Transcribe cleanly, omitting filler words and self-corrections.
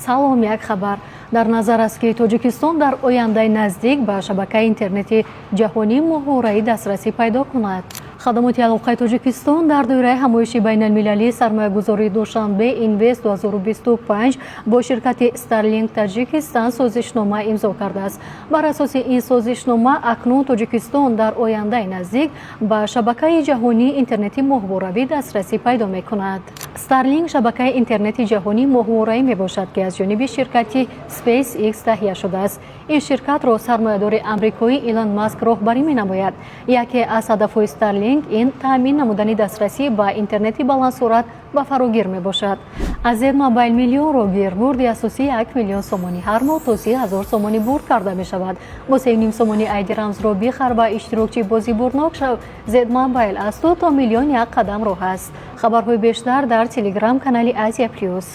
салом, як хабар. дар назар аст ки тоҷикистон дар ояндаи наздик ба шабакаи интернети ҷаҳонии моҳвораӣ дастрасӣ пайдо кунад. хадамоти алоқаи тоҷикистон дар доираи ҳамоиши байналмилалии сармоягузории душанбе инвест 2025 бо ширкати Starlink Таҷикистан созишнома имзо кардааст. бар асоси ин созишнома акнун тоҷикистон дар ояндаи наздик ба шабакаи ҷаҳонии интернети моҳворавӣ дастрасӣ пайдо мекунад. Starlink шабакаи интернети ҷаҳонии моҳвораӣ мебошад ки аз ҷониби ширкати SpaceX таҳия шудааст. ин ширкатро сармоядори амрикоӣ Илон Маск роҳбарӣ менамояд. яке аз ҳадафҳои Starlink ин таъмин намудани дастрасӣ ба интернети баландсуръат ба фарогир мебошад. аз Z Mobile миллионро гир бурди асосии 1 миллион сомонӣ ҳар моҳ то 30,000 сомонӣ бурд карда мешавад. бо 3,5 сомонӣ айди рамзро бихар ба иштирокчӣ бозӣ бурднок шав. Z Mobile аз 2 то миллион 1 қадам роҳ аст. хабарҳои бештар дар Telegram канали Азия Плюс.